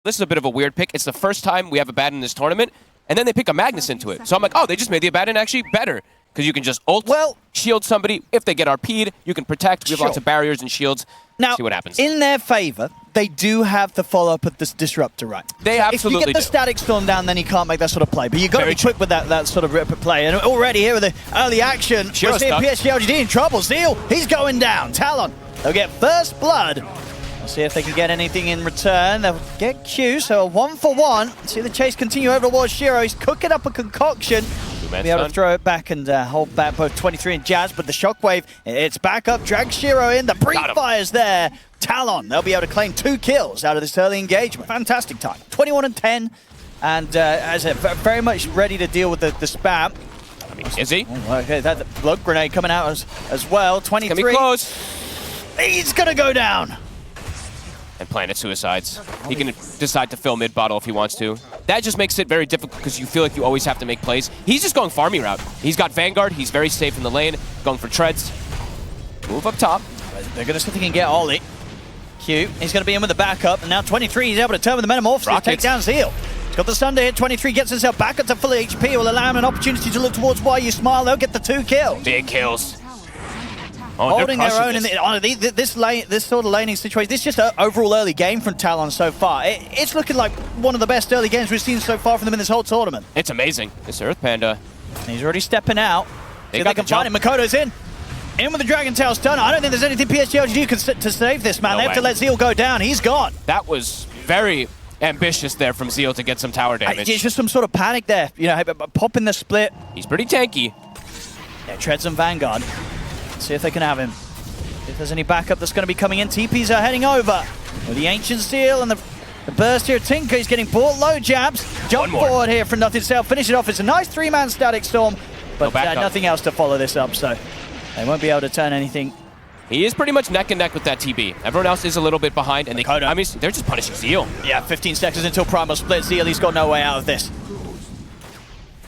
this is a bit of a weird pick. It's the first time we have Abaddon in this tournament, and then they pick a Magnus into it. So I'm like, oh, they just made the Abaddon actually better. Because you can just ult, shield somebody. If they get RP'd, you can protect. We have lots of barriers and shields. Now, see what happens. In their favor, they do have the follow-up of this Disruptor, right? They absolutely do. If you get the Static Storm down, then you can't make that sort of play. But you've got to be quick with that sort of rip play. And already here with the early action, we're seeing PSG.LGD in trouble. Zeal, he's going down. Talon, they'll get first blood. We'll see if they can get anything in return. They'll get Q, so a 1-for-1. See the chase continue over towards Shiro. He's cooking up a concoction. Be able to throw it back and hold back both 23 and Jazz, but the Shockwave, it's back up, drags Shiro in, the pre-fire's there. Talon, they'll be able to claim 2 kills out of this early engagement. Fantastic time. 21 and 10, and as I said, very much ready to deal with the spam. I mean, is he? Oh, okay, that blood grenade coming out as well. 23. It's gonna be close. He's gonna go down. And Planet suicides. He can decide to fill mid bottle if he wants to. That just makes it very difficult because you feel like you always have to make plays. He's just going farming route. He's got Vanguard. He's very safe in the lane. Going for treads. Move up top. They're going to see if they can get Ollie. Q, he's going to be in with the backup. And now 23, he's able to turn with the Metamorphosis to take down Zeal. He's got the stun to hit. 23 gets himself back up to full HP. Will allow him an opportunity to look towards Why You Smile. They'll get the 2 kills. Big kills. Oh, holding their own in this sort of laning situation. This is just an overall early game from Talon so far. It's looking like one of the best early games we've seen so far from them in this whole tournament. It's amazing. This Earth Panda. He's already stepping out. They can find him. Makoto's in with the Dragon Tail stun. I don't think there's anything PSG.LGD can to save this, man. They have to let Zeal go down. He's gone. That was very ambitious there from Zeal to get some tower damage. It's just some sort of panic there. You know, popping the split. He's pretty tanky. Yeah, treads and Vanguard. See if they can have him. If there's any backup that's going to be coming in. TPs are heading over. With the Ancient Steel and the burst here. Tinker is getting bought low. Jabs. Jump forward here from Nothing Self. Finish it off. It's a nice 3-man Static Storm. But nothing else to follow this up. So they won't be able to turn anything. He is pretty much neck and neck with that TB. Everyone else is a little bit behind. And I mean, they're just punishing Zeal. Yeah, 15 seconds until Primal split. Zeal, he's got no way out of this.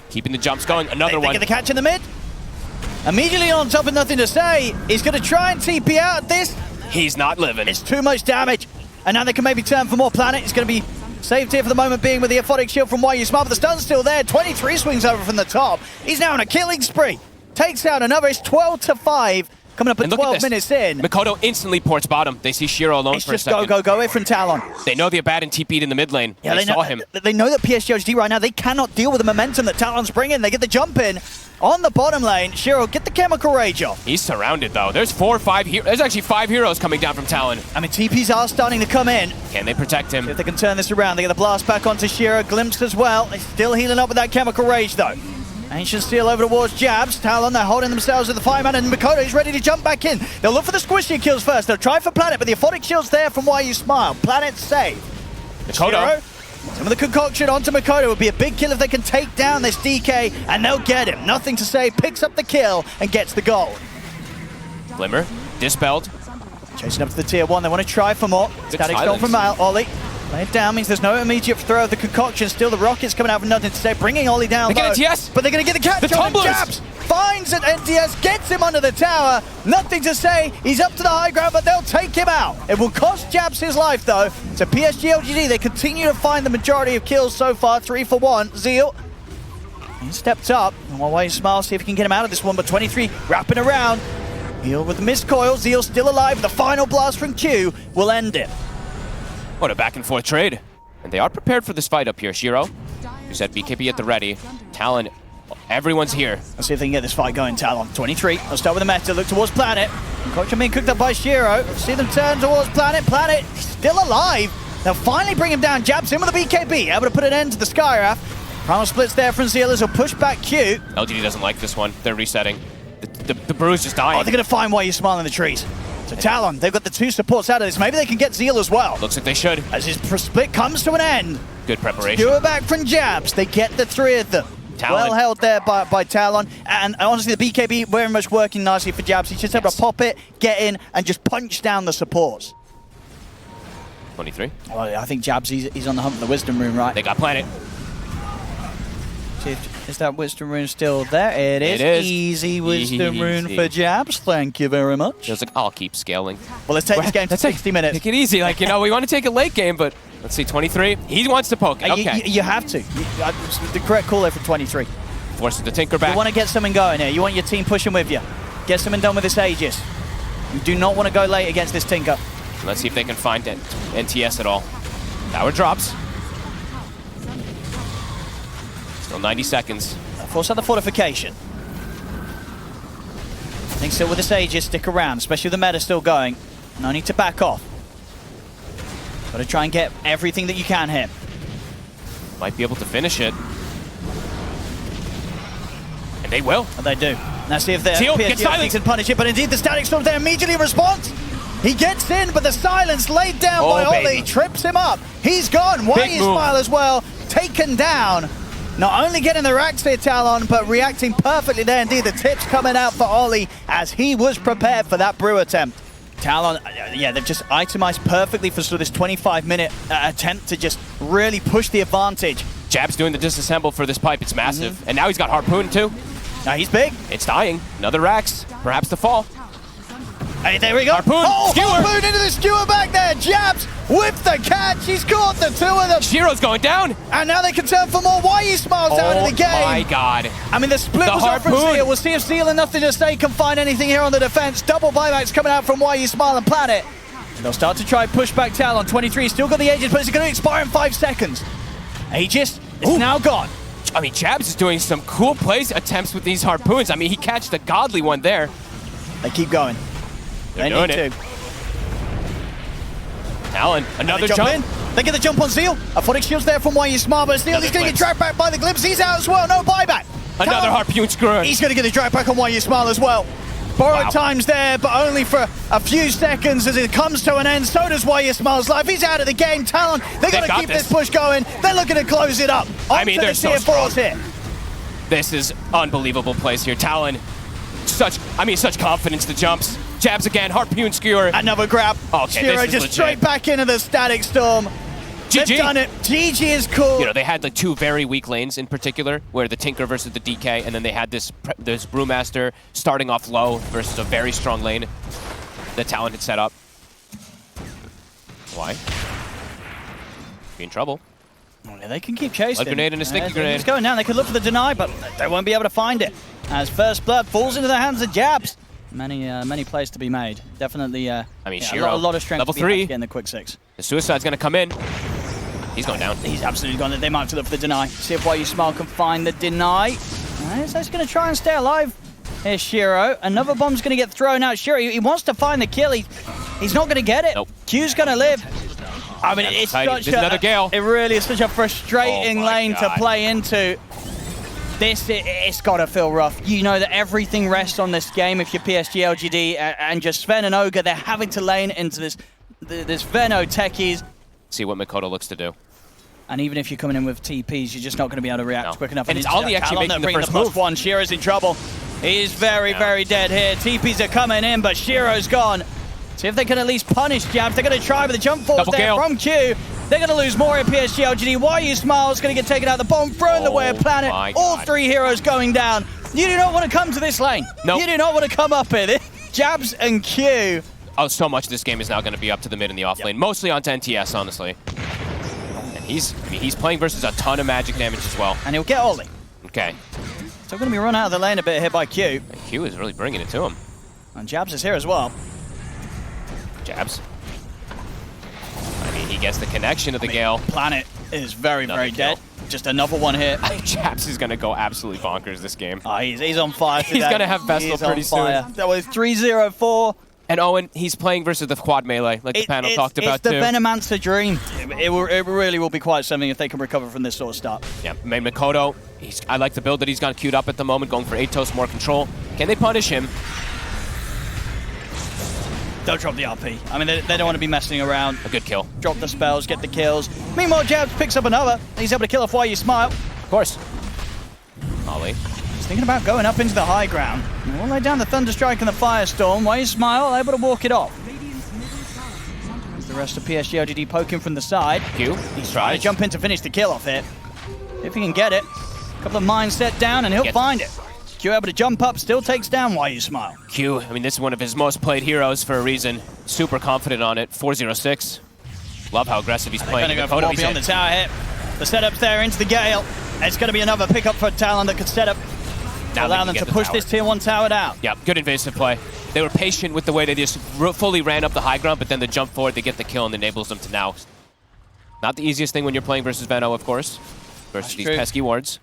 Keeping the jumps going. Another one. They get the catch in the mid. Immediately on top of Nothing to Say, he's going to try and TP out at this. He's not living. It's too much damage. And now they can maybe turn for more Planet. It's going to be saved here for the moment being with the Aphotic Shield from Why You Smile, but the stun's still there. 23 swings over from the top. He's now on a killing spree. Takes out another. It's 12-5. Coming up at 12 minutes in. Makoto instantly ports bottom. They see Shiro alone for a second. It's just go away from Talon. They know the Abaddon TP'd in the mid lane. Yeah, they saw him. They know that PSG.LGD right now, they cannot deal with the momentum that Talon's bringing. They get the jump in on the bottom lane. Shiro, get the Chemical Rage off. He's surrounded, though. There's 4 or 5 heroes. There's actually 5 heroes coming down from Talon. I mean, TPs are starting to come in. Can they protect him? See if they can turn this around. They get the blast back onto Shiro. Glimpse as well. They're still healing up with that Chemical Rage, though. Ancient Steel over towards Jabs. Talon, they're holding themselves with the fireman, and Makoto is ready to jump back in. They'll look for the squishy kills first. They'll try for Planet, but the Aphotic Shield's there from Why You Smile. Planet safe. Makoto. Some of the concoction onto Makoto would be a big kill if they can take down this DK, and they'll get him. Nothing to say, picks up the kill and gets the goal. Glimmer, dispelled. Chasing up to the tier 1, they want to try for more. Static Storm from Ollie. Lay it down means there's no immediate throw of the concoction. Still the rockets coming out from Nothing to Say, bringing Ollie down. They get NTS, but they're going to get the catch on him. Jabs finds an NTS, gets him under the tower. Nothing to Say, he's up to the high ground, but they'll take him out. It will cost Jabs his life though. So PSG.LGD, they continue to find the majority of kills so far, 3 for 1. Zeal, he stepped up. And Why You Smile, see if he can get him out of this one, but 23 wrapping around. Heal with the missed coil. Zeal still alive. The final blast from Q will end it. What a back and forth trade. And they are prepared for this fight up here. Shiro, you said BKB at the ready. Talon, everyone's here. Let's see if they can get this fight going. Talon, 23. They'll start with the meta, look towards Planet. Coach being cooked up by Shiro. See them turn towards Planet. Planet still alive. They'll finally bring him down. Jabs in with the BKB, able to put an end to the Skywrath. Primal splits there from Zeal as he'll push back Q. LGD doesn't like this one. They're resetting. The Brew's just dying. Oh, they're going to find Why You Smile in the trees. So Talon, they've got the 2 supports out of this. Maybe they can get Zeal as well. Looks like they should. As his split comes to an end. Good preparation. Do it back from Jabs. They get the 3 of them. Talon. Well held there by Talon. And honestly, the BKB very much working nicely for Jabs. He's just able to pop it, get in, and just punch down the supports. 23. Well, I think Jabs, he's on the hump of the Wisdom Rune, right? They got Planet. Is that Wisdom Rune still there? It is. Easy Wisdom Rune for Jabs. Thank you very much. Feels like I'll keep scaling. Well, let's take this game to 60 minutes. Take it easy. Like, you know, we want to take a late game, but let's see, 23. He wants to poke it. Okay. You have to. The correct call there for 23. Forces the Tinker back. You want to get something going here. You want your team pushing with you. Get something done with this Aegis. You do not want to go late against this Tinker. Let's see if they can find NTS at all. Tower drops. Still 90 seconds. Force out the fortification. I think still with this Aegis, stick around, especially with the meta still going. No need to back off. Got to try and get everything that you can here. Might be able to finish it. And they will. And they do. Now see if the PSG can punish it, but indeed the Static Storm there immediately responds. He gets in, but the silence laid down by Ollie trips him up. He's gone. YESmile as well, taken down. Not only getting the racks here, Talon, but reacting perfectly there. Indeed, the tips coming out for Ollie as he was prepared for that brew attempt. Talon, yeah, they've just itemized perfectly for sort of this 25-minute attempt to just really push the advantage. Jab's doing the disassemble for this pipe. It's massive. And now he's got Harpoon, too. Now he's big. It's dying. Another Rax. Perhaps the fall. Hey, there we go. Harpoon, skewer. Harpoon into the skewer back there. Jabs with the catch. He's caught the two of them. Shiro's going down. And now they can turn for more. YESmile's out of the game. Oh my God. I mean, the split was off from Zeal. We'll see if Zeal and Nothing to Say can find anything here on the defense. Double buybacks coming out from YESmile and Planet. They'll start to try push back Talon. 23 still got the Aegis, but it's going to expire in 5 seconds. Aegis is now gone. I mean, Jabs is doing some cool place attempts with these Harpoons. I mean, he catched a godly one there. They keep going. They're doing it. Talon, another jump. In. They get the jump on Zeal. Aphotic Shield's there from YESmile, but Zeal is going to get dragged back by the Glimpse. He's out as well. No buyback. Another Harpoon screw. He's going to get the drag back on YESmile as well. Borrowed times there, but only for a few seconds as it comes to an end. So does YESmile's life. He's out of the game. Talon, they've got to keep this push going. They're looking to close it up. I mean, they're so strong. Here. This is unbelievable place here. Talon, such confidence. The jumps. Jabs again. Harpoon skewer. Another grab. Okay, Shiro just straight back into the Static Storm. GG. They've done it. GG is cool. You know, they had like 2 very weak lanes in particular, where the Tinker versus the DK, and then they had this Brewmaster starting off low versus a very strong lane that Talon had set up. Why? Be in trouble. Well, they can keep chasing. A grenade and a sticky grenade. It's going down. They could look for the deny, but they won't be able to find it. As first blood falls into the hands of Jabs. Many plays to be made. Definitely. I mean, Shiro, a lot of strength. level 3 in the quick 6. The Suicide's going to come in. He's going down. He's absolutely gone. They might have to look for the deny. See if YESmile can find the deny. So he's going to try and stay alive. Here's Shiro. Another bomb's going to get thrown out. Shiro, he wants to find the kill. He's not going to get it. Nope. Q's going to live. I mean, it's such another Gale. It really is such a frustrating lane to play into. It's got to feel rough. You know that everything rests on this game if you're PSG.LGD and just Sven and Ogre, they're having to lane into this Veno techies. See what Mikoto looks to do. And even if you're coming in with TPs, you're just not going to be able to react quick enough. And it's Ollie actually making the first move. One. Shiro's in trouble. He's very dead here. TPs are coming in, but Shiro's gone. See if they can at least punish Jabs. They're going to try with the jump force there from Q. They're going to lose more at PSG.LGD. YESmile's going to get taken out. The bomb thrown the way of Planet. All 3 heroes going down. You do not want to come to this lane. Nope. You do not want to come up here. Jabs and Q. Oh, so much of this game is now going to be up to the mid and the off lane. Mostly onto NTS, honestly. And he's playing versus a ton of magic damage as well. And he'll get Ollie. Okay. Still going to be run out of the lane a bit here by Q. And Q is really bringing it to him. And Jabs is here as well. Jabs. I mean, he gets the connection of the Gale. Planet is very dead. Just another one here. Jabs is going to go absolutely bonkers this game. Oh, he's on fire today. He's going to have Vestal pretty soon. That was 3-0-4. And Owen, he's playing versus the quad melee, like the panel talked about too. It's the Venomancer dream. It really will be quite something if they can recover from this sort of start. Yeah, Mikoto, I like the build that he's got queued up at the moment, going for Atos, more control. Can they punish him? Don't drop the RP. I mean, they don't want to be messing around. A good kill. Drop the spells, get the kills. Meanwhile, Jabs picks up another. He's able to kill off YESmile. Of course. Ollie. He's thinking about going up into the high ground. We'll lay down the Thunderstrike and the Firestorm. YESmile able to walk it off. The rest of PSG.LGD poking from the side. Q. He's trying to jump in to finish the kill off here. If he can get it. Couple of mines set down, and he'll find it. Q able to jump up, still takes down Why You Smile. Q, I mean, this is one of his most played heroes for a reason. Super confident on it. 4-0-6. Love how aggressive he's playing. They're going to go for beyond the tower hit. The setup's there into the Gale. It's going to be another pickup for Talon that could set up, allow them to push this tier 1 tower down. Yeah, good invasive play. They were patient with the way they just fully ran up the high ground, but then the jump forward, they get the kill and enables them to now. Not the easiest thing when you're playing versus Vano, of course. Versus these pesky wards.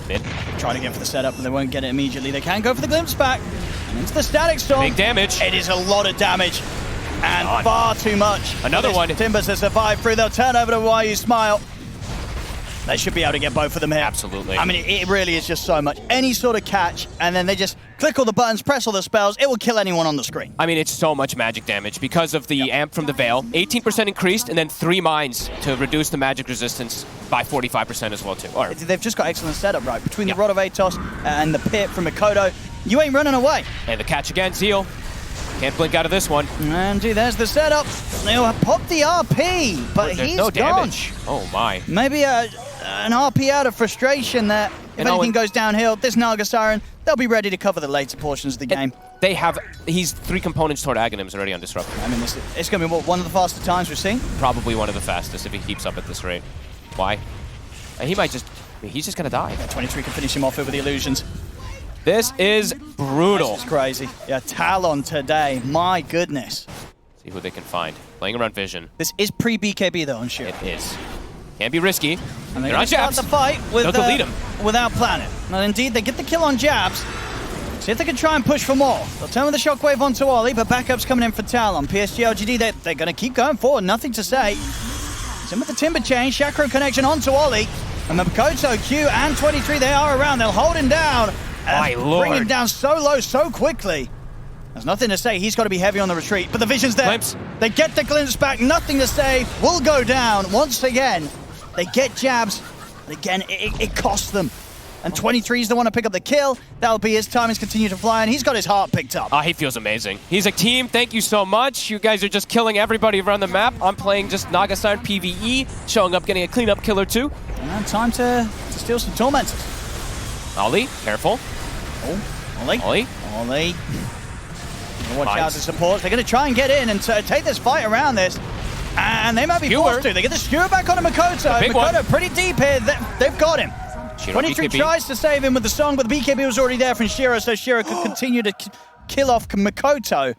Mid. Trying again for the setup, but they won't get it immediately. They can go for the glimpse back. And into the static storm. Big damage. It is a lot of damage. And far too much. Another one. Timbers to survive through. They'll turn over to Why You Smile. They should be able to get both of them here. Absolutely. I mean, it really is just so much. Any sort of catch, and then they just click all the buttons, press all the spells. It will kill anyone on the screen. I mean, it's so much magic damage because of the amp from the Veil. 18% increased, and then 3 mines to reduce the magic resistance by 45% as well, too. Or, they've just got excellent setup, right? Between the Rod of Atos and the Pit from Mikoto, you ain't running away. And the catch again, Zeal. Can't blink out of this one. And there's the setup. They'll pop the RP, but he's no gone. Damage. Oh, my. Maybe an RP out of frustration that if anything goes downhill, this Naga Siren, they'll be ready to cover the later portions of the game. They have, he's 3 components toward Aghanims already undisrupted. I mean, it's going to be one of the fastest times we've seen. Probably one of the fastest if he keeps up at this rate. Why? And he might just, he's just going to die. Yeah, 23 can finish him off here with the illusions. This is brutal. This is crazy. Yeah, Talon today, my goodness. See who they can find. Playing around Vision. This is pre-BKB though, I'm sure. It is. Can't be risky. And they're on Jabs. Start the fight with, lead him. Without Planet. And indeed, they get the kill on Jabs. See if they can try and push for more. They'll turn with the Shockwave onto Ollie, but backup's coming in for Talon. PSG.LGD, they're going to keep going forward, nothing to say. It's in with the Timber Chain, Chakra connection onto Ollie. And Makoto, Q, and 23, they are around. They'll hold him down. My lord. Bring him down so low, so quickly. There's nothing to say. He's got to be heavy on the retreat. But the Vision's there. Glimpse. They get the glimpse back. Nothing to say. Will go down once again. They get Jabs. But again, it costs them. And 23 is the one to pick up the kill. That'll be his time. He's continued to fly, and he's got his heart picked up. He feels amazing. He's like, team, thank you so much. You guys are just killing everybody around the map. I'm playing just Naga Siren PvE, showing up, getting a cleanup kill or 2. And time to steal some Tormentors. Ollie, careful. Oh, Ollie. Ollie. Ollie. Watch out to support. They're going to try and get in and take this fight around this. And they might be forced to. They get the skewer back onto Makoto. Makoto pretty deep here. They've got him. 23 tries to save him with the song, but the BKB was already there from Shiro, so Shiro could continue to kill off Makoto.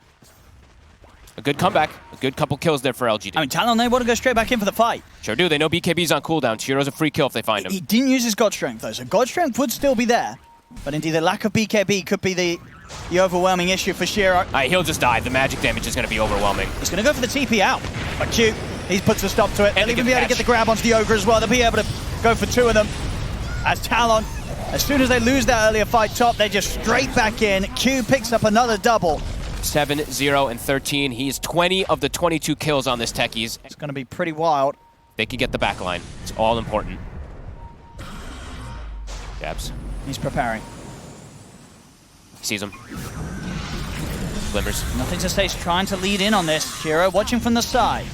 A good comeback. A good couple kills there for LGD. I mean, Talon, they want to go straight back in for the fight. Sure do. They know BKB's on cooldown. Shiro's a free kill if they find him. He didn't use his God Strength, though, so God Strength would still be there. But indeed, the lack of BKB could be the overwhelming issue for Shiro. He'll just die. The magic damage is going to be overwhelming. He's going to go for the TP out. But Q, he puts a stop to it. They'll even be able to get the grab onto the Ogre as well. They'll be able to go for 2 of them. As Talon, as soon as they lose that earlier fight top, they're just straight back in. Q picks up another double. 7, 0, and 13. He's 20 of the 22 kills on this techies. It's going to be pretty wild. They can get the back line. It's all important. Jabs. He's preparing. Sees him. Glimmers. Nothing to say. He's trying to lead in on this. Shiro watching from the side.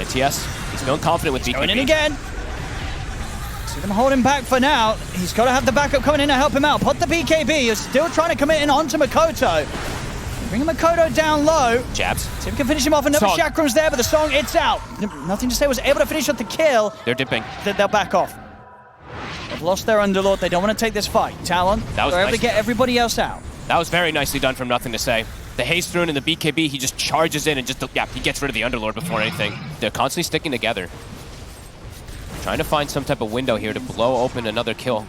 ATS. He's feeling confident with BKB. Going in again. See them holding back for now. He's got to have the backup coming in to help him out. Put the BKB. He's still trying to commit in onto Makoto. Bring Makoto down low. Jabs. See if we can finish him off. Another Chakram's there, but the song, it's out. Nothing to say. Was able to finish up the kill. They're dipping. They'll back off. They've lost their Underlord. They don't want to take this fight. Talon, they're able to get everybody else out. That was very nicely done from Nothing to Say. The haste rune and the BKB, he just charges in and just, he gets rid of the Underlord before anything. They're constantly sticking together. Trying to find some type of window here to blow open another kill.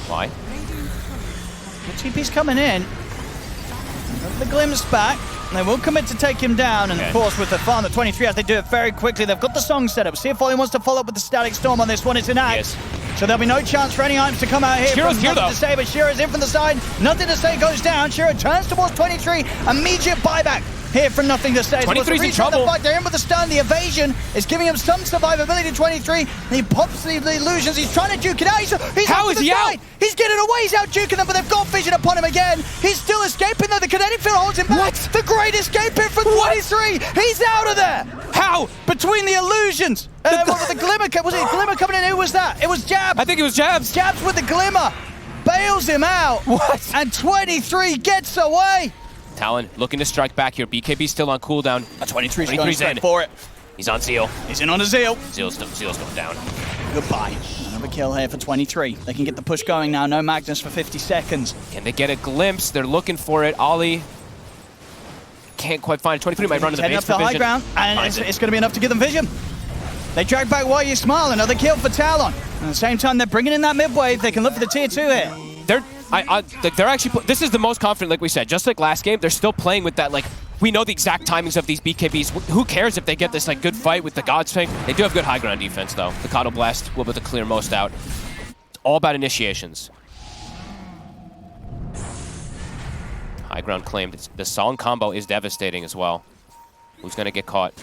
Why? The TP's coming in. The glimpse back. They will commit to take him down, and of course with the farm at 23 as they do it very quickly. They've got the song set up. See if Ollie wants to follow up with the Static Storm on this one. It's an axe. So there'll be no chance for any items to come out here. Shiro's here, though. To say, but Shiro's in from the side. Nothing to say goes down. Shiro turns towards 23. Immediate buyback. here for nothing to say. 23's in trouble. They're in with the stun. The evasion is giving him some survivability. 23, and he pops the illusions. He's trying to juke it out. He's How is he out? He's getting away. He's out juking them, but they've got vision upon him again. He's still escaping though. The kinetic field holds him back. What? The great escape here for 23. He's out of there. How? Between the illusions. The glimmer. Was it glimmer coming in? Who was that? It was Jab. I think it was Jabs. Jabs with the glimmer. Bails him out. What? And 23 gets away. Talon looking to strike back here. BKB still on cooldown. 23's in for it. He's on Zeal. He's in on a Zeal. Zeal's going down. Goodbye. Another kill here for 23. They can get the push going now. No Magnus for 50 seconds. Can they get a glimpse? They're looking for it. Ollie can't quite find it. 23 might run to the base up to for high vision. ground, and it's going to be enough to give them vision. They drag back while you smile. Another kill for Talon. And at the same time, they're bringing in that mid wave. They can look for the tier 2 here. They're actually. This is the most confident, like we said. Just like last game, they're still playing with that. Like we know the exact timings of these BKBs. Who cares if they get this like good fight with the God's Fang? They do have good high ground defense though. The Kato Blast will be able to clear most out. It's all about initiations. High ground claimed. The Song combo is devastating as well. Who's gonna get caught?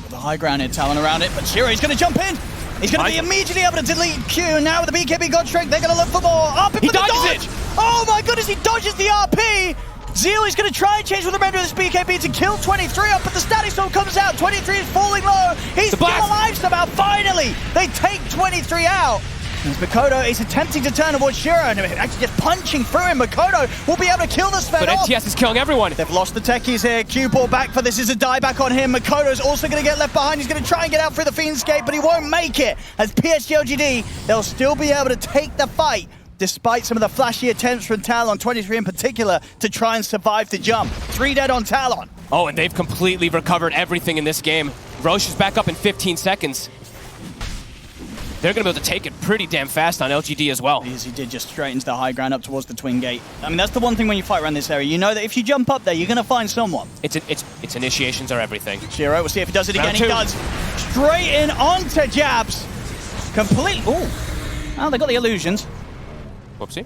The high ground here, Talon around it, but Shiro's going to jump in. He's going to be immediately able to delete Q, and now with the BKB God Strength, they're going to look for more. Up He dodges it! Oh my goodness, he dodges the RP! Zeal is going to try and change with the remainder of this BKB to kill 23 up, but the static storm comes out. 23 is falling low. He's still alive somehow. Finally, they take 23 out. As Makoto is attempting to turn towards Shiro, and actually just punching through him. Makoto will be able to kill the Sven off. But NTS is killing everyone. They've lost the techies here. Q ball back for this is a dieback on him. Makoto's also going to get left behind. He's going to try and get out through the Fiend's Gate, but he won't make it. As PSG.LGD, they'll still be able to take the fight, despite some of the flashy attempts from Talon, 23 in particular, to try and survive the jump. 3 dead on Talon. Oh, and they've completely recovered everything in this game. Roche is back up in 15 seconds. They're going to be able to take it pretty damn fast on LGD as well. As he did just straight into the high ground up towards the Twin Gate. I mean, that's the one thing when you fight around this area. You know that if you jump up there, you're going to find someone. It's initiations are everything. Shiro, we'll see if he does it again. Round He two. does. Straight in onto Jabs. Complete. Ooh. Oh, they got the illusions. Whoopsie.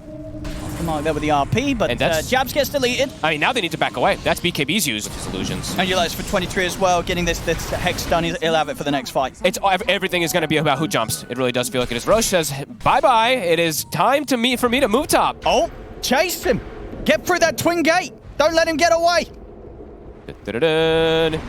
Mark there with the RP, but Jabs gets deleted. I mean, now they need to back away. That's BKB's use of his illusions. And you realize for 23 as well, getting this Hex done, he'll have it for the next fight. Everything is going to be about who jumps. It really does feel like it is. Roche says, bye-bye. It is time for me to move top. Oh, chase him. Get through that Twin Gate. Don't let him get away. Da-da-da-da.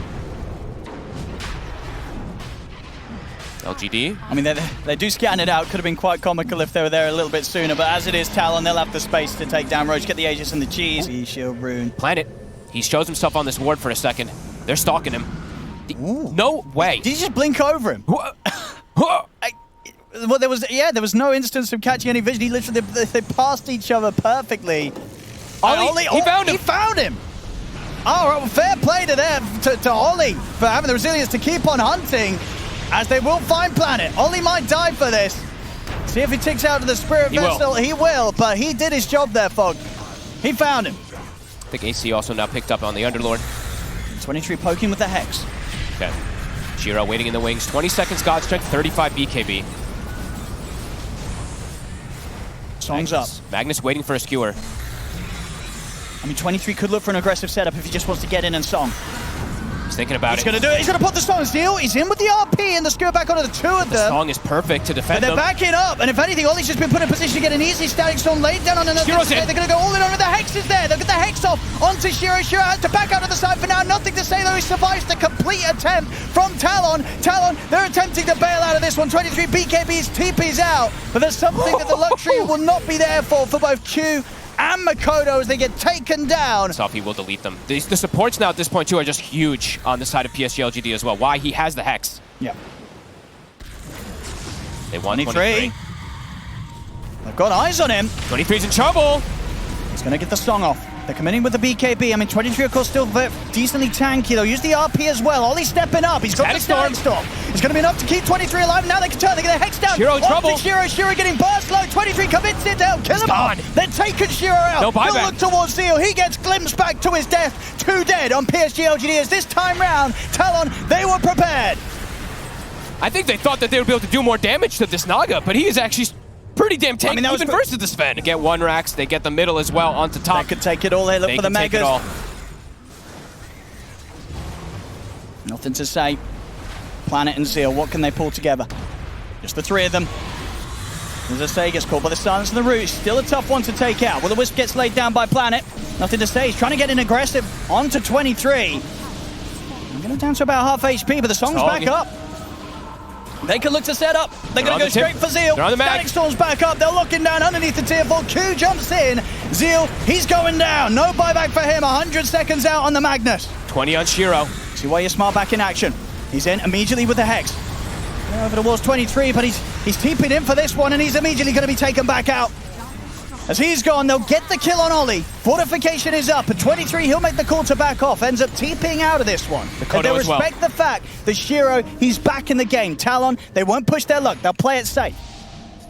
LGD. I mean, they do scan it out. Could have been quite comical if they were there a little bit sooner, but as it is Talon, they'll have the space to take down Roach, get the Aegis and the cheese. Shield rune. Planet. He shows himself on this ward for a second. They're stalking him. No way. Did you just blink over him? Well, there was no instance of catching any vision. He literally, they passed each other perfectly. Ollie, he found him. He found him. All right, well, fair play to them, to Ollie, for having the resilience to keep on hunting. As they will find Planet. Ollie might die for this. See if he ticks out of the Spirit Vessel. He will, but he did his job there, Fog. He found him. I think AC also now picked up on the Underlord. 23 poking with the Hex. Okay. Shiro waiting in the wings. 20 seconds God Strength, 35 BKB. Song's up. Magnus waiting for a skewer. I mean, 23 could look for an aggressive setup if he just wants to get in and Song. He's thinking about He's going to do it. He's going to put the Song Zeal. He's in with the RP and the skewer back onto the two of them. The Song is perfect to defend them. They're backing up, and if anything, Ollie's just been put in position to get an easy Static Storm laid down on another. They're going to go all in on it. The Hex is there. They'll get the Hex off onto Shiro. Shiro has to back out of the side for now. Nothing to say, though. He survives the complete attempt from Talon. Talon, they're attempting to bail out of this one. 23 BKB's TP's out, but there's something that the luxury will not be there for both Q and Makoto as they get taken down. Sophie will delete them. The supports now at this point too are just huge on the side of PSG.LGD as well. Why? He has the Hex. Yeah. They won 23. They've got eyes on him. 23's in trouble. He's going to get the Song off. They're coming in with the BKB. I mean, 23, of course, still decently tanky. They'll use the RP as well. Ollie's stepping up. He's got the Static Storm. It's going to be enough to keep 23 alive. Now they can turn. They're going to Hex down. Shiro in trouble. Shiro getting burst low. 23 commits it. They'll kill him off. They're taking Shiro out. No buyback. He'll look towards Zeal. He gets glimpsed back to his death. 2 dead on PSG.LGD as this time round, Talon, they were prepared. I think they thought that they would be able to do more damage to this Naga, but he is actually pretty damn tanky, even versus the Sven. They get one racks, they get the middle as well onto top. They could take it all. They look for the Megas. Nothing to say. Planet and Zeal, what can they pull together? Just the three of them. There's a Sega caught by the silence of the root. Still a tough one to take out. Well, the Wisp gets laid down by Planet. Nothing to say. He's trying to get in aggressive onto 23. I'm going down to about half HP, but the Song's back up. They can look to set up. They're going to go straight for Zeal. Static Storm's back up. They're looking down underneath the tier 4. Q jumps in. Zeal, he's going down. No buyback for him. 100 seconds out on the Magnus. 20 on Shiro. See why you're smart back in action. He's in immediately with the Hex. Over towards 23, but he's TP'd in for this one, and he's immediately going to be taken back out. As he's gone, they'll get the kill on Ollie. Fortification is up. At 23, he'll make the call to back off. Ends up TPing out of this one. And they respect the fact that Shiro, he's back in the game. Talon, they won't push their luck. They'll play it safe.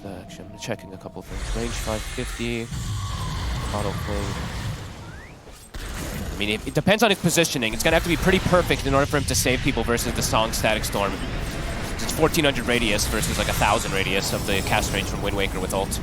Actually, I'm checking a couple things. Range 550. Auto play. I mean, it depends on his positioning. It's going to have to be pretty perfect in order for him to save people versus the Song Static Storm. It's 1400 radius versus like 1000 radius of the cast range from Wind Waker with ult.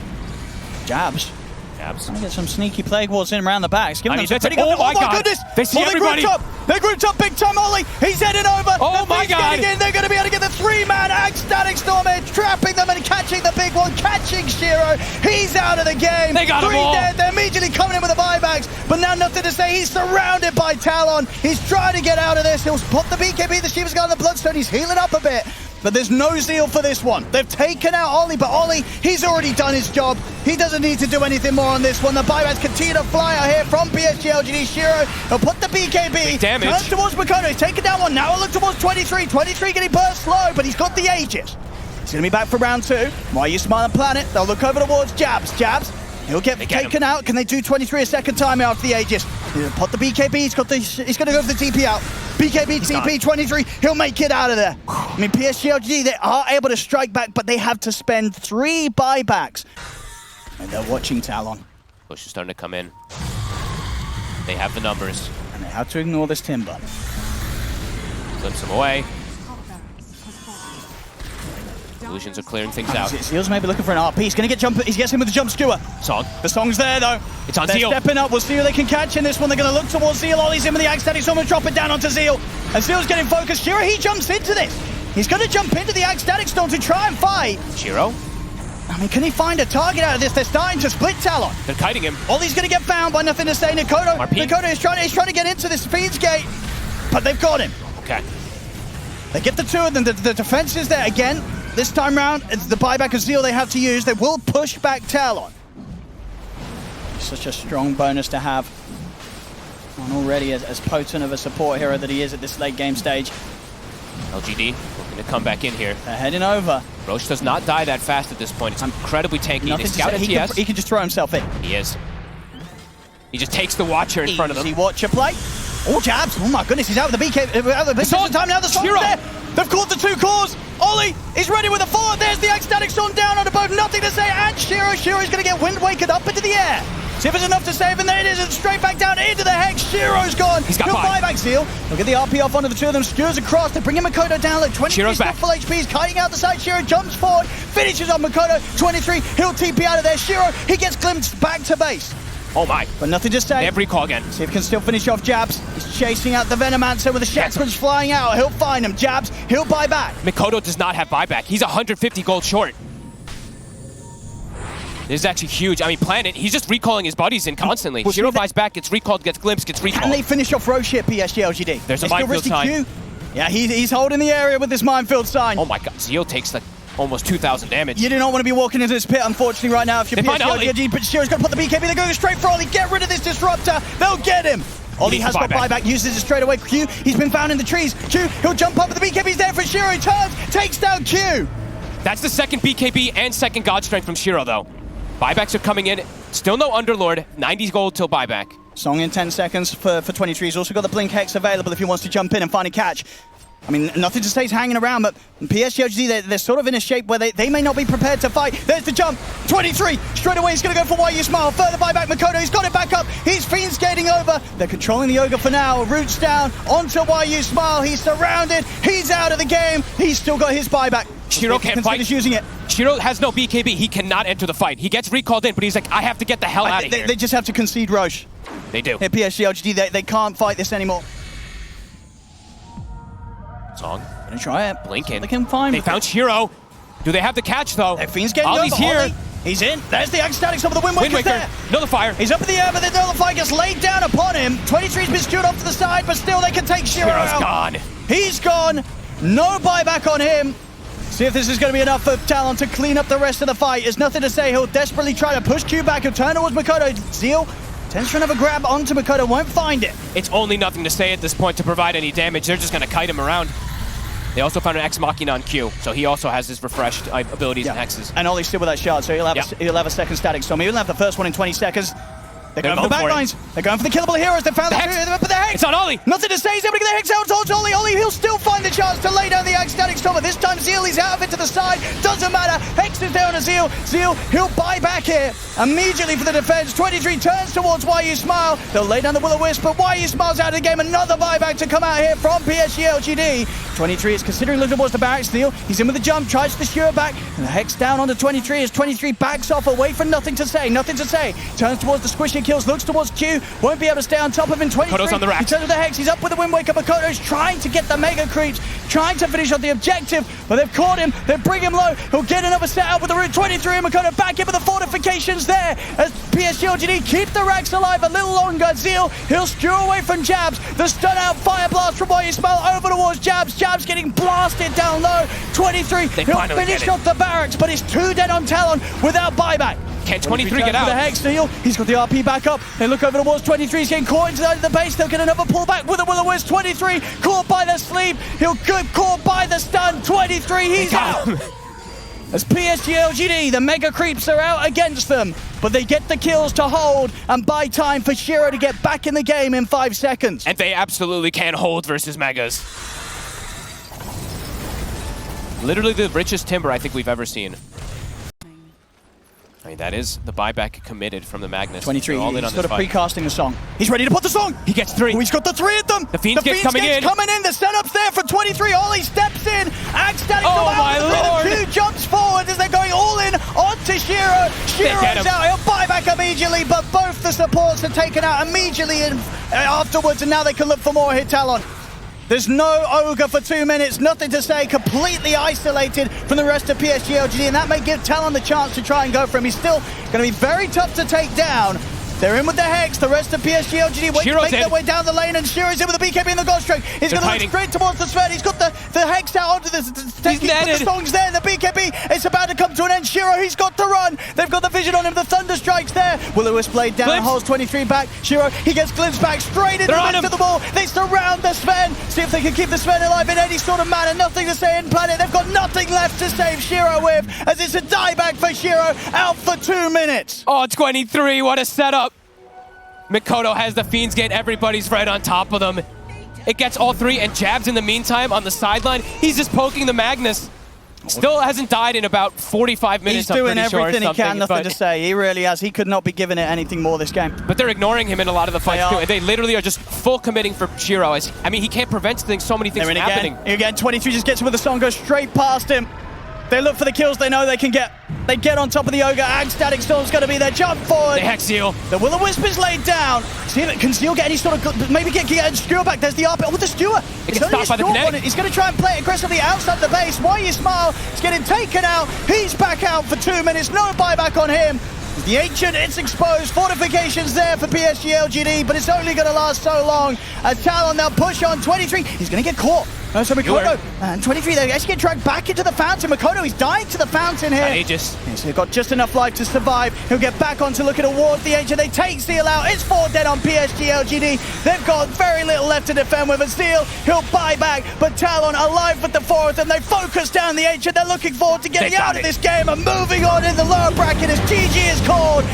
Jabs. Jabs. Trying to get some sneaky plague walls in around the backs. I mean, oh my goodness! They see everybody! They grouped up big time, Ollie! He's heading over! Oh my god! They're going to be able to get the 3-man Axe Static Storm in, trapping them and catching the big one, catching Shiro. He's out of the game! They got him all! Dead. They're immediately coming in with the buybacks, but now nothing to say. He's surrounded by Talon. He's trying to get out of this. He'll put the BKB, the Shiva's got the Bloodstone. He's healing up a bit. But there's no Zeal for this one. They've taken out Ollie, but Ollie, he's already done his job. He doesn't need to do anything more on this one. The buybacks continue to fly out here from PSG.LGD. Shiro, he'll put the BKB. Big damage. Turns towards Makoto. He's taken down one. Now he'll look towards 23. 23 getting burst slow, but he's got the Aegis. He's going to be back for round 2. Why are you smiling, Planet? They'll look over towards Jabs. Jabs. He'll get taken out. Can they do 23 a second time after the Aegis? He'll put the BKB. He's going to go for the TP out. BKB, TP, 23. He'll make it out of there. I mean, PSG.LGD, they are able to strike back, but they have to spend 3 buybacks. And they're watching Talon. Push is starting to come in. They have the numbers. And they have to ignore this Timber. Clips him away. Illusions are clearing things out. Zeal's maybe looking for an RP. He's going to get jump. He gets him with the jump skewer. Song. The Song's there though. It's on Zeal. They're stepping up. We'll see who they can catch in this one. They're going to look towards Zeal. Ollie's in with the Axe Static Storm and drop it down onto Zeal. And Zeal's getting focused. Shiro, he jumps into this. He's going to jump into the Axe Static Storm to try and fight. Shiro? I mean, can he find a target out of this? They're starting to split Talon. They're kiting him. Ollie's going to get found by nothing to say. Nakoto. RP. Nakoto is trying to get into this Feeds gate, but they've got him. Okay. They get the 2 of them. The defense is there again. This time round, it's the buyback of Zeal they have to use. They will push back Talon. Such a strong bonus to have. And already as potent of a support hero that he is at this late game stage. LGD looking to come back in here. They're heading over. Roche does not die that fast at this point. It's incredibly tanky. They scout TS. He can just throw himself in. He is. He just takes the Watcher in front of them. Easy Watcher play. Oh, Jabs. Oh my goodness, he's out with the BK. Out with the time now. The Song's there. They've caught the 2 cores. Ollie is ready with a 4. There's the Axe Static Storm down on the boat. Nothing to say. And Shiro. Shiro's going to get Wind Wakered up into the air. See if it's enough to save, and there it is. And straight back down into the Hex. Shiro's gone. He's got buyback Zeal. They'll get the RP off onto the 2 of them. Skewers across. They bring in Makoto down. Like 23 still full HP. He's kiting out the side. Shiro jumps forward. Finishes on Makoto. 23. He'll TP out of there. Shiro. He gets glimpsed back to base. Oh my. But nothing to say. They have recall again. See if he can still finish off Jabs. He's chasing out the Venomancer with the Shackles flying out. He'll find him. Jabs, he'll buy back. Makoto does not have buyback. He's 150 gold short. This is actually huge. I mean, Planet, he's just recalling his buddies in constantly. Shiro buys back, gets recalled, gets glimpsed, gets recalled. Can they finish off Roche here, PSG.LGD? There's a minefield sign. Yeah, he's holding the area with this minefield sign. Oh my god, Zeal takes like almost 2,000 damage. You do not want to be walking into this pit, unfortunately, right now if you're PSG.LGD, but Shiro's going to put the BKB. They're going straight for Ollie. Get rid of this disruptor. They'll get him. Ollie has got buyback, uses it straight away. Q, he's been found in the trees. Q, he'll jump up with the BKB. He's there for Shiro. He turns, takes down Q. That's the second BKB and second God Strength from Shiro, though. Buybacks are coming in. Still no Underlord. 90 gold till buyback. Song in 10 seconds for 23. He's also got the Blink Hex available if he wants to jump in and find a catch. I mean, nothing to say he's hanging around, but PSG.LGD, they're sort of in a shape where they may not be prepared to fight. There's the jump. 23. Straight away, he's going to go for YU Smile. Further buyback, Makoto. He's got it back up. He's fiend skating over. They're controlling the Ogre for now. Roots down onto YU Smile. He's surrounded. He's out of the game. He's still got his buyback. Shiro can't fight. He's using it. Shiro has no BKB. He cannot enter the fight. He gets recalled in, but he's like, I have to get the hell out of here. They just have to concede Roche. They do. Here, PSG.LGD, they can't fight this anymore. Song. Gonna try it. Blinking. They can find. They found Shiro. Do they have the catch, though? Fiend's getting Ollie's over. here. Ollie. He's in. There's the ecstatic stop of the Wind Waker's there. Nullifier. He's up in the air, but the Nullifier gets laid down upon him. 23's been skewed off to the side, but still they can take Shiro Shiro's out. gone. He's gone. No buyback on him. See if this is going to be enough for Talon to clean up the rest of the fight. There's nothing to say. He'll desperately try to push Q back. He'll turn towards Mikoto. Zeal tends to have a grab onto Mikoto. Won't find it. It's only nothing to say at this point to provide any damage. They're just going to kite him around. They also found an Ex Machina on Q, so he also has his refreshed abilities and hexes. And Ollie's still with that shard, so he'll have a second static storm. He'll have the first one in 20 seconds. They're going for the backlines. They're going for the killable heroes. They found the hex. It's on Ollie. Nothing to say. He's able to get the hex out towards Ollie. Ollie, he'll still find the chance to lay down the ecstatic storm. But this time, Zeal, he's out of it to the side. Doesn't matter. Hex is down to Zeal. Zeal, he'll buy back here immediately for the defense. 23 turns towards YU Smile. They'll lay down the Will-O-Wisp, but YU Smile's out of the game. Another buyback to come out here from PSG.LGD. 23 is considering looking towards the barracks. Zeal, he's in with the jump, tries to skewer back. And the hex down onto 23 as 23 backs off away from nothing to say. Nothing to say. Turns towards the squishy kills, looks towards Q. Won't be able to stay on top of him. 23. Makoto's on the rack. He turns with the hex. He's up with the Wind Waker. Makoto's trying to get the mega creeps, trying to finish on the objective, but they've caught him. They bring him low. He'll get another set up with the root. 23 and Makoto back in with the fortifications there as PSG.LGD keep the racks alive a little longer. Zeal, he'll skew away from Jabs. The stun out fire blast from YU Smile over towards Jabs. Jabs getting blasted down low. 23. He'll finish off the barracks, but he's 2 dead on Talon without buyback. Can 23 get out? The hex steal. He's got the RP back up. They look over towards 23. He's getting caught inside the base. They'll get another pullback with a Will-O-Wisp. 23 caught by the sleep. He'll get caught by the stun. 23. He's out. As PSG.LGD, the mega creeps are out against them, but they get the kills to hold and buy time for Shiro to get back in the game in 5 seconds. And they absolutely can hold versus megas. Literally the richest timber I think we've ever seen. I mean, that is the buyback committed from the Magnus. 23, he's sort of precasting the song. He's ready to put the song. He gets 3. Oh, he's got the 3 of them. The Fiend's coming in. The setup's there for 23. Ollie steps in. Static oh my lord. The 2 jumps forward as they're going all in onto Shiro. Shiro's out. He'll buy back immediately, but both the supports are taken out immediately afterwards, and now they can look for more hit Talon. There's no Ogre for 2 minutes, nothing to say, completely isolated from the rest of PSG.LGD, and that may give Talon the chance to try and go for him. He's still going to be very tough to take down. They're in with the hex, the rest of PSG.LGD wait to make their way down the lane, and Shiro's in with the BKB and the Ghost Strike. He's going to look straight towards the Sven. He's got the hex out onto the songs there, and the BKB is about to come to an end. Shiro, he's got to run. They've got the vision on him, the Thunder Strike's there. Will-O-Wisp blade down, holds 23 back. Shiro, he gets glimpsed back straight into the midst of the ball. They surround the Sven, see if they can keep the Sven alive in any sort of manner. Nothing to say in Planet. They've got nothing left to save Shiro with, as it's a dieback for Shiro, out for 2 minutes. Oh, 23, what a setup. Mikoto has the Fiends get everybody's right on top of them. It gets all 3, and Jabs in the meantime on the sideline. He's just poking the Magnus. Still hasn't died in about 45 minutes. He's doing everything he can, nothing to say. He really has. He could not be giving it anything more this game. But they're ignoring him in a lot of the fights too. They literally are just full committing for Shiro. I mean, he can't prevent so many things from happening. Again, 23 just gets him with the song, goes straight past him. They look for the kills they know they can get. They get on top of the Ogre. Static Storm's going to be there. Jump forward. They hex Zeal. The Will-O-Wisp is laid down. Can Zeal get any sort of... Maybe get a skewer back. There's the RP. Oh, the skewer. It gets stopped by the kinetic. He's going to try and play it aggressively outside the base. YU Smile is getting taken out. He's back out for 2 minutes. No buyback on him. The Ancient, it's exposed. Fortifications there for PSG.LGD, but it's only going to last so long. As Talon now push on 23. He's going to get caught. So Mikoto and 23, they actually get dragged back into the fountain. Mikoto, he's dying to the fountain here. Aegis. So they've got just enough life to survive. He'll get back on to look at towards the Ancient. They take Zeal out. It's 4 dead on PSG.LGD. They've got very little left to defend with a Zeal. He'll buy back, but Talon alive with the 4 of them. They focus down the Ancient. They're looking forward to getting out of this game and moving on in the lower bracket as GG is called.